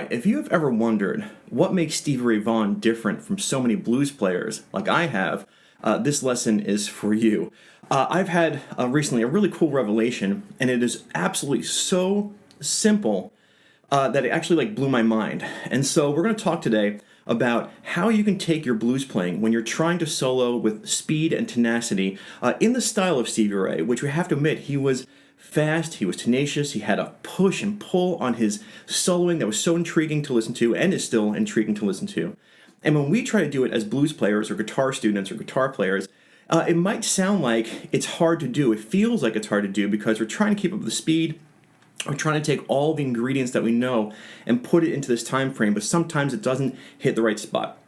Alright, if you have ever wondered what makes Stevie Ray Vaughan different from so many blues players like I have, this lesson is for you. I've had recently a really cool revelation, and it is absolutely so simple that it actually blew my mind. And so we're going to talk today about how you can take your blues playing when you're trying to solo with speed and tenacity in the style of Stevie Ray, which we have to admit, he was fast, he was tenacious, he had a push and pull on his soloing that was so intriguing to listen to and is still intriguing to listen to. And when we try to do it as blues players or guitar students or guitar players, it might sound like it's hard to do. It feels like it's hard to do because we're trying to keep up the speed. We're trying to take all the ingredients that we know and put it into this time frame, but sometimes it doesn't hit the right spot.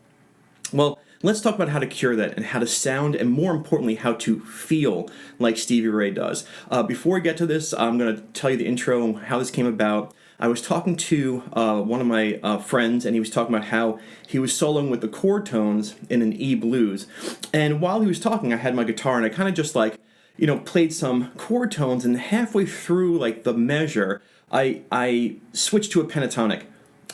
Well, let's talk about how to cure that and how to sound, and more importantly, how to feel like Stevie Ray does. Before we get to this, I'm going to tell you the intro and how this came about. I was talking to one of my friends, and he was talking about how he was soloing with the chord tones in an E blues. And while he was talking, I had my guitar, and I kind of just played some chord tones, and halfway through the measure, I switched to a pentatonic.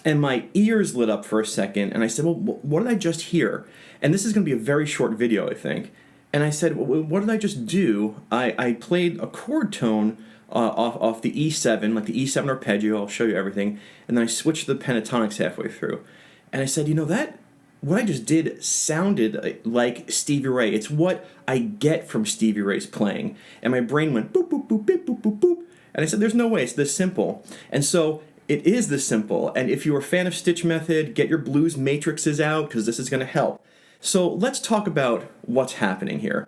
And my ears lit up for a second, and I said, well, what did I just hear? And this is going to be a very short video, I think. And I said, well, what did I just do? I played a chord tone off the E7, like the E7 arpeggio. I'll show you everything. And then I switched to the pentatonics halfway through. And I said, what I just did sounded like Stevie Ray. It's what I get from Stevie Ray's playing. And my brain went boop, boop, boop, boop, boop, boop, boop. And I said, there's no way, it's this simple. And so it is this simple, and if you're a fan of StichMethod, get your blues matrices out, because this is going to help. So let's talk about what's happening here.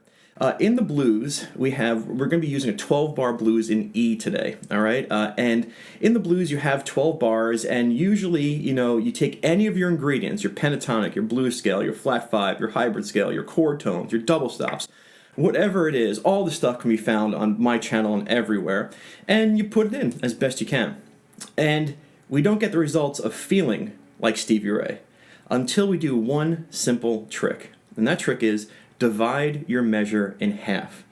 In the blues, we're going to be using a 12-bar blues in E today, all right? And in the blues, you have 12 bars, and usually, you take any of your ingredients, your pentatonic, your blues scale, your flat 5, your hybrid scale, your chord tones, your double stops, whatever it is, all the stuff can be found on my channel and everywhere, and you put it in as best you can. And we don't get the results of feeling like Stevie Ray until we do one simple trick. And that trick is divide your measure in half.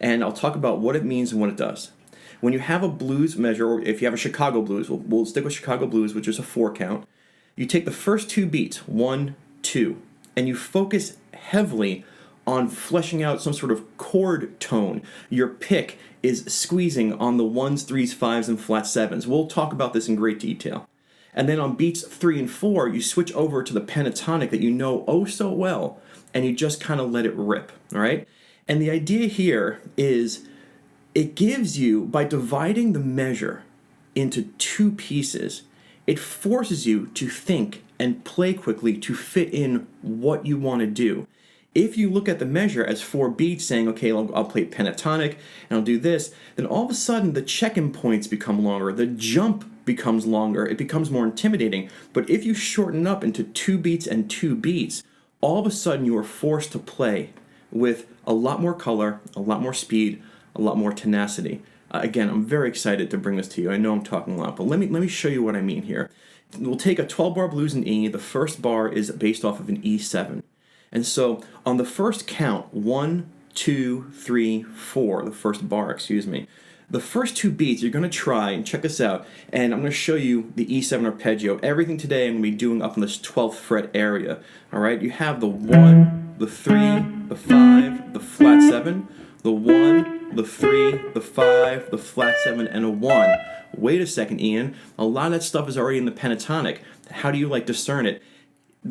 And I'll talk about what it means and what it does. When you have a blues measure, or if you have a Chicago blues, we'll stick with Chicago blues, which is a 4 count. You take the first 2 beats, 1, 2, and you focus heavily on fleshing out some sort of chord tone. Your pick is squeezing on the 1s, 3s, 5s, and flat 7s. We'll talk about this in great detail. And then on beats 3 and 4, you switch over to the pentatonic that you know oh so well, and you just kind of let it rip, all right? And the idea here is it gives you, by dividing the measure into 2 pieces, it forces you to think and play quickly to fit in what you want to do. If you look at the measure as 4 beats, saying, okay, I'll play pentatonic, and I'll do this, then all of a sudden the check-in points become longer, the jump becomes longer, it becomes more intimidating. But if you shorten up into 2 beats and 2 beats, all of a sudden you are forced to play with a lot more color, a lot more speed, a lot more tenacity. Again, I'm very excited to bring this to you. I know I'm talking a lot, but let me show you what I mean here. We'll take a 12-bar blues in E. The first bar is based off of an E7. And so on the first count, 1, 2, 3, 4, the first bar, excuse me, the first 2 beats you're going to try, and check this out, and I'm going to show you the E7 arpeggio. Everything today I'm going to be doing up in this 12th fret area, all right? You have the 1, the 3, the 5, the flat 7, the 1, the 3, the 5, the flat 7, and a 1. Wait a second, Ian. A lot of that stuff is already in the pentatonic. How do you discern it?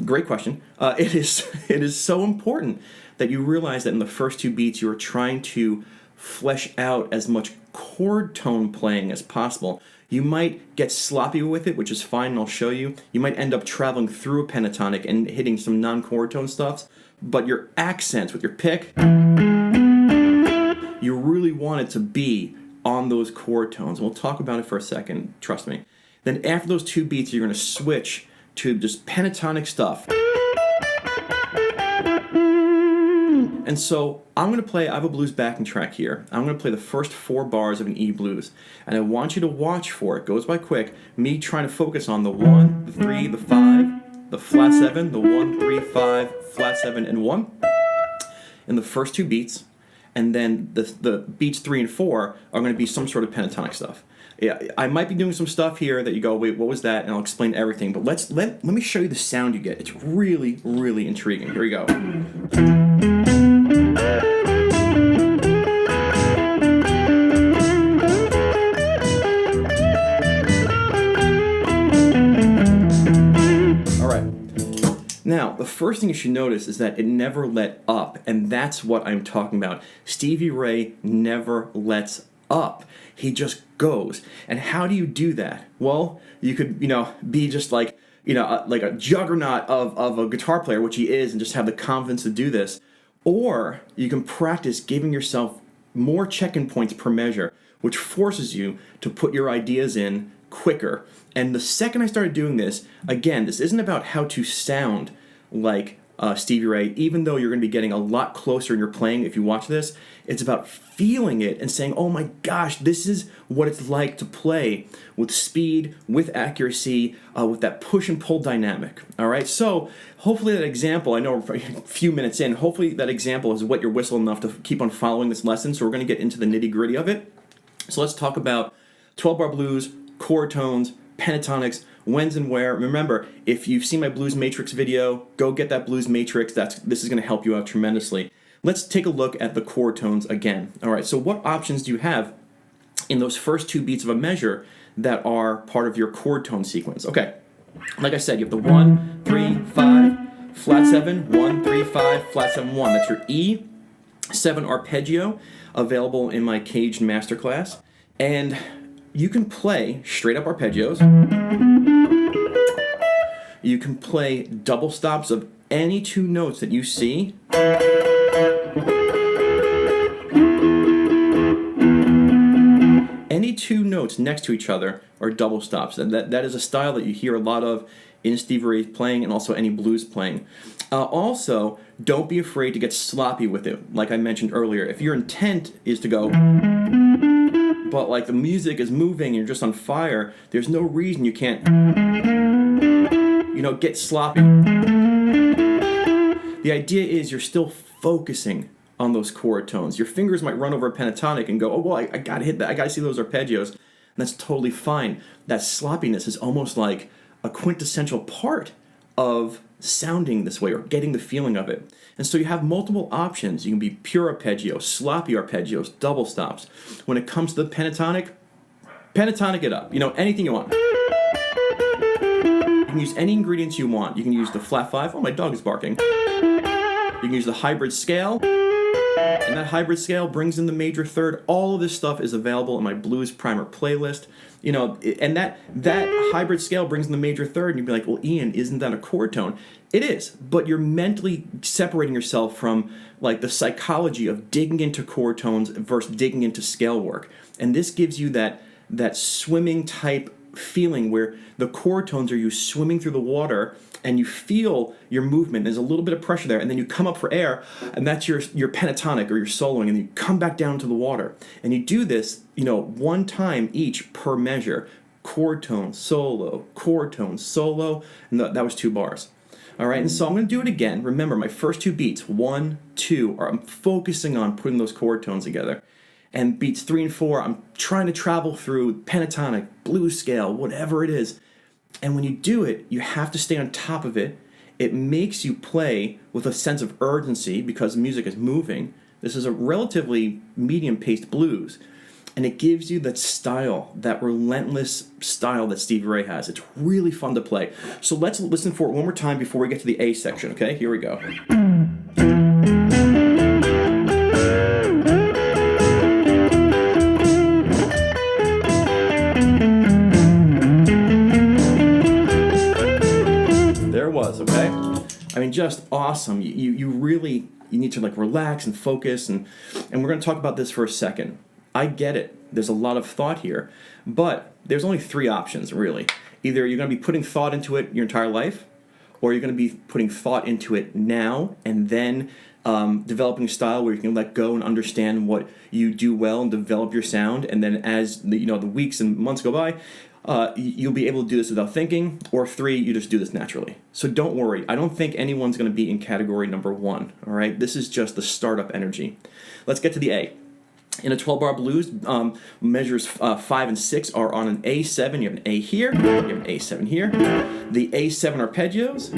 Great question. It is so important that you realize that in the first 2 beats you are trying to flesh out as much chord tone playing as possible. You might get sloppy with it, which is fine, and I'll show you. You might end up traveling through a pentatonic and hitting some non-chord tone stuff, but your accents with your pick, you really want it to be on those chord tones. We'll talk about it for a second, trust me. Then after those 2 beats, you're going to switch to just pentatonic stuff. And so I'm going to play, I have a blues backing track here. I'm going to play the first 4 bars of an E blues. And I want you to watch for, it goes by quick, me trying to focus on the 1, the 3, the 5, the flat 7, the 1, 3, 5, flat 7, and 1 in the first 2 beats. and then the beats 3 and 4 are going to be some sort of pentatonic stuff. Yeah, I might be doing some stuff here that you go, wait, what was that? And I'll explain everything. But let me show you the sound you get. It's really, really intriguing. Here we go. All right. Now, the first thing you should notice is that it never let up, and that's what I'm talking about. Stevie Ray never lets up. He just goes. And how do you do that? Well, you could, be just like a juggernaut of a guitar player, which he is, and just have the confidence to do this. Or you can practice giving yourself more check-in points per measure, which forces you to put your ideas in quicker. And the second I started doing this, again, this isn't about how to sound like Stevie Ray, even though you're going to be getting a lot closer in your playing if you watch this. It's about feeling it and saying, oh my gosh, this is what it's like to play with speed, with accuracy, with that push and pull dynamic. All right, so hopefully that example, I know we're a few minutes in, hopefully that example is wet your whistle enough to keep on following this lesson. So we're going to get into the nitty gritty of it. So let's talk about 12-bar blues, chord tones, pentatonics, when's and where. Remember, if you've seen my Blues Matrix video, go get that Blues Matrix. This is going to help you out tremendously. Let's take a look at the chord tones again. All right, so what options do you have in those first 2 beats of a measure that are part of your chord tone sequence? Okay, like I said, you have the 1, 3, 5, flat 7, 1, 3, 5, flat 7, 1. That's your E7 arpeggio, available in my Caged Masterclass. And you can play straight up arpeggios. You can play double stops of any 2 notes that you see. Any 2 notes next to each other are double stops. And that is a style that you hear a lot of in Stevie Ray's playing and also any blues playing. Also, don't be afraid to get sloppy with it. Like I mentioned earlier, if your intent is to go, but like the music is moving and you're just on fire, there's no reason you can't, get sloppy. The idea is you're still focusing on those chord tones. Your fingers might run over a pentatonic and go, oh, well, I gotta hit that. I gotta see those arpeggios. And that's totally fine. That sloppiness is almost like a quintessential part of sounding this way or getting the feeling of it. And so you have multiple options. You can be pure arpeggio, sloppy arpeggios, double stops. When it comes to the pentatonic it up. Anything you want. You can use any ingredients you want. You can use the flat 5. Oh, my dog is barking. You can use the hybrid scale. And that hybrid scale brings in the major third. All of this stuff is available in my Blues Primer playlist. And that hybrid scale brings in the major third, and you'd be like, well, Ian, isn't that a chord tone? It is, but you're mentally separating yourself from like the psychology of digging into chord tones versus digging into scale work. And this gives you that swimming type feeling where the chord tones are you swimming through the water and you feel your movement. There's a little bit of pressure there, and then you come up for air, and that's your pentatonic or your soloing, and you come back down to the water. And you do this, 1 time each per measure. Chord tone, solo, and that was 2 bars. All right, and so I'm going to do it again. Remember, my first 2 beats, 1, 2, I'm focusing on putting those chord tones together. And beats 3 and 4, I'm trying to travel through pentatonic, blues scale, whatever it is. And when you do it, you have to stay on top of it. It makes you play with a sense of urgency because music is moving. This is a relatively medium-paced blues. And it gives you that style, that relentless style that Stevie Ray has. It's really fun to play. So let's listen for it one more time before we get to the A section, okay? Here we go. Okay? I mean, just awesome. You really need to like relax and focus, and we're going to talk about this for a second. I get it. There's a lot of thought here, but there's only 3 options, really. Either you're going to be putting thought into it your entire life, or you're going to be putting thought into it now and then developing a style where you can let go and understand what you do well and develop your sound, and then as the weeks and months go by, you'll be able to do this without thinking, or 3, you just do this naturally. So don't worry. I don't think anyone's going to be in category number 1, all right? This is just the startup energy. Let's get to the A. In a 12-bar blues, measures 5 and 6 are on an A7. You have an A here, you have an A7 here. The A7 arpeggios.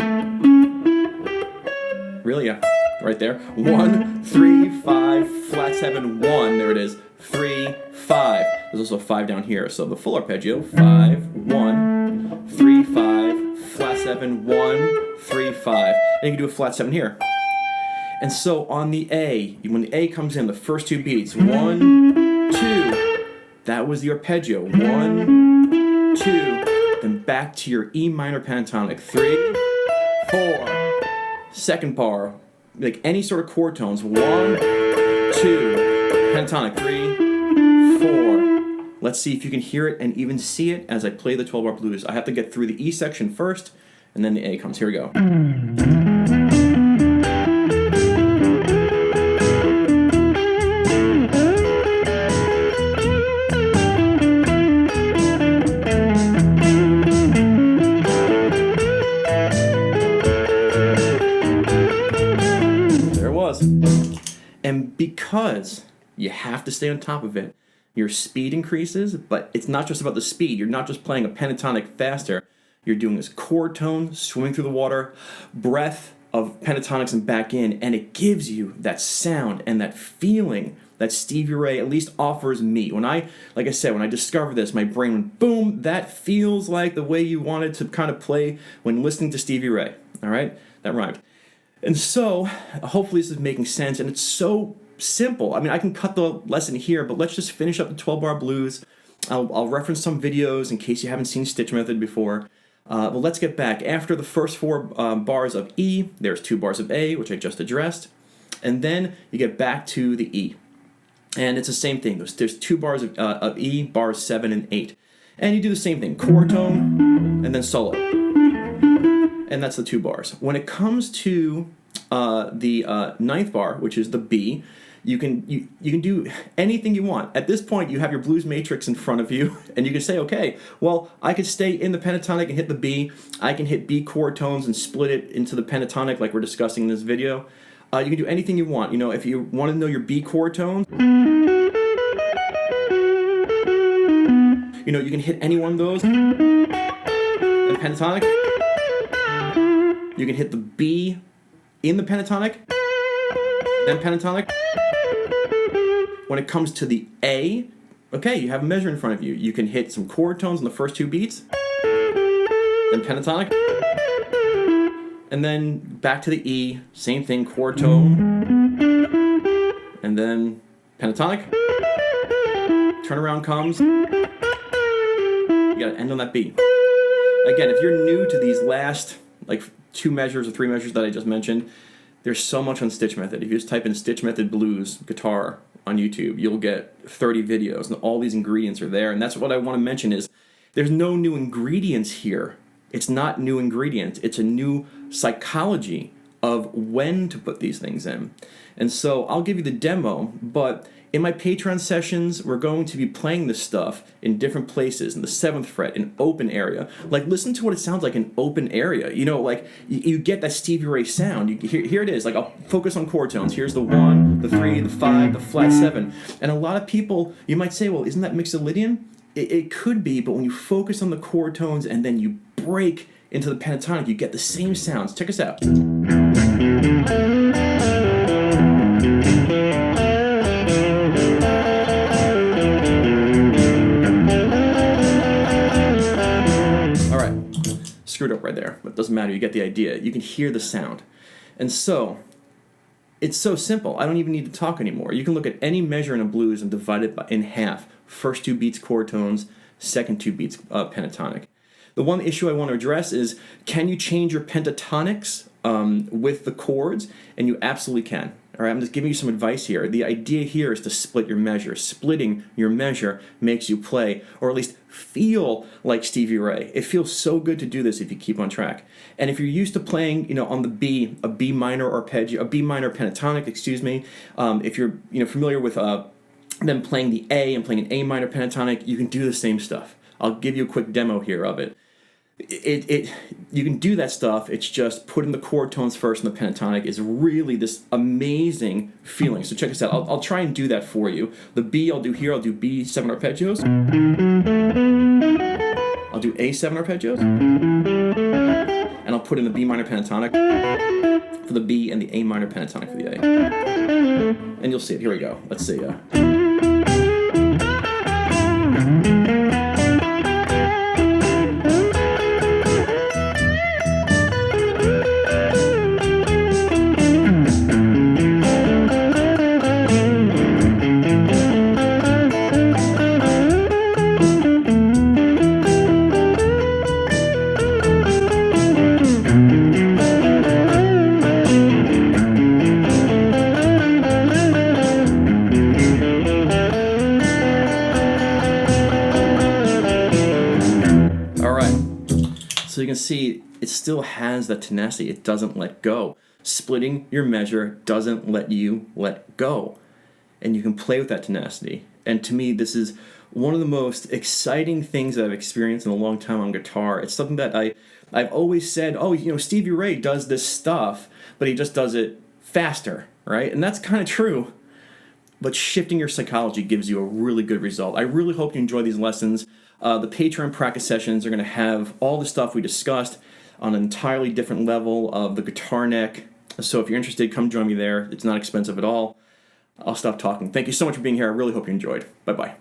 Really? Yeah, right there. 1, 3, 5, flat 7, 1. There it is. 3, 5. There's also a 5 down here. So the full arpeggio, 5, 1, 3, 5, flat 7, 1, 3, 5. And you can do a flat 7 here. And so on the A, when the A comes in, the first 2 beats, 1, 2, that was the arpeggio. 1, 2, then back to your E minor pentatonic. 3, 4, second bar, like any sort of chord tones. 1, 2, pentatonic. 3, 4. Let's see if you can hear it and even see it as I play the 12-bar blues. I have to get through the E section first, and then the A comes. Here we go. And because you have to stay on top of it, your speed increases, but it's not just about the speed. You're not just playing a pentatonic faster. You're doing this chord tone, swimming through the water, breath of pentatonics and back in, and it gives you that sound and that feeling that Stevie Ray at least offers me. Like I said, when I discovered this, my brain went, boom, that feels like the way you wanted to kind of play when listening to Stevie Ray. All right? That rhymed. And so, hopefully this is making sense, and it's so simple. I mean, I can cut the lesson here, but let's just finish up the 12-bar blues. I'll reference some videos in case you haven't seen StichMethod before. But let's get back. After the first 4 bars of E, there's 2 bars of A, which I just addressed, and then you get back to the E. And it's the same thing. There's 2 bars of E, bars 7 and 8. And you do the same thing, chord tone, and then solo. And that's the 2 bars. When it comes to the 9th bar, which is the B, you can do anything you want. At this point, you have your blues matrix in front of you, and you can say, okay, well, I could stay in the pentatonic and hit the B. I can hit B chord tones and split it into the pentatonic like we're discussing in this video. You can do anything you want. You know, if you want to know your B chord tones, you know, you can hit any one of those. And pentatonic. You can hit the B in the pentatonic, then pentatonic. When it comes to the A, okay, you have a measure in front of you. You can hit some chord tones in the first 2 beats, then pentatonic, and then back to the E, same thing, chord tone, and then pentatonic. Turnaround comes. You gotta end on that B. Again, if you're new to these last, like, 2 measures or 3 measures that I just mentioned, there's so much on StichMethod. If you just type in StichMethod blues guitar on YouTube, you'll get 30 videos, and all these ingredients are there. And that's what I want to mention is there's no new ingredients here. It's not new ingredients. It's a new psychology of when to put these things in. And so I'll give you the demo, but in my Patreon sessions, we're going to be playing this stuff in different places, in the 7th fret, in open area. Like, listen to what it sounds like in open area. You know, like, you get that Stevie Ray sound. Here it is. Like, I'll focus on chord tones. Here's the 1, the 3, the 5, the flat 7. And a lot of people, you might say, well, isn't that Mixolydian? It could be, but when you focus on the chord tones and then you break into the pentatonic, you get the same sounds. Check us out. Screwed up right there, but it doesn't matter. You get the idea. You can hear the sound. And so, it's so simple. I don't even need to talk anymore. You can look at any measure in a blues and divide it in half. First 2 beats chord tones, second 2 beats pentatonic. The one issue I want to address is, can you change your pentatonics with the chords? And you absolutely can. All right, I'm just giving you some advice here. The idea here is to split your measure. Splitting your measure makes you play, or at least feel like Stevie Ray. It feels so good to do this if you keep on track. And if you're used to playing, you know, on the B, a B minor arpeggio, a B minor pentatonic, excuse me, if you're, you know, familiar with them playing the A and playing an A minor pentatonic, you can do the same stuff. I'll give you a quick demo here of it. You can do that stuff. It's just putting the chord tones first in the pentatonic is really this amazing feeling. So check this out. I'll try and do that for you. The B I'll do here. I'll do B7 arpeggios. I'll do A7 arpeggios. And I'll put in the B minor pentatonic for the B and the A minor pentatonic for the A. And you'll see it. Here we go. Let's see. So you can see it still has that tenacity. It doesn't let go. Splitting your measure doesn't let you let go. And you can play with that tenacity. And to me, this is one of the most exciting things that I've experienced in a long time on guitar. It's something that I've always said, oh, Stevie Ray does this stuff, but he just does it faster, right? And that's kind of true. But shifting your psychology gives you a really good result. I really hope you enjoy these lessons. The Patreon practice sessions are going to have all the stuff we discussed on an entirely different level of the guitar neck. So if you're interested, come join me there. It's not expensive at all. I'll stop talking. Thank you so much for being here. I really hope you enjoyed. Bye-bye.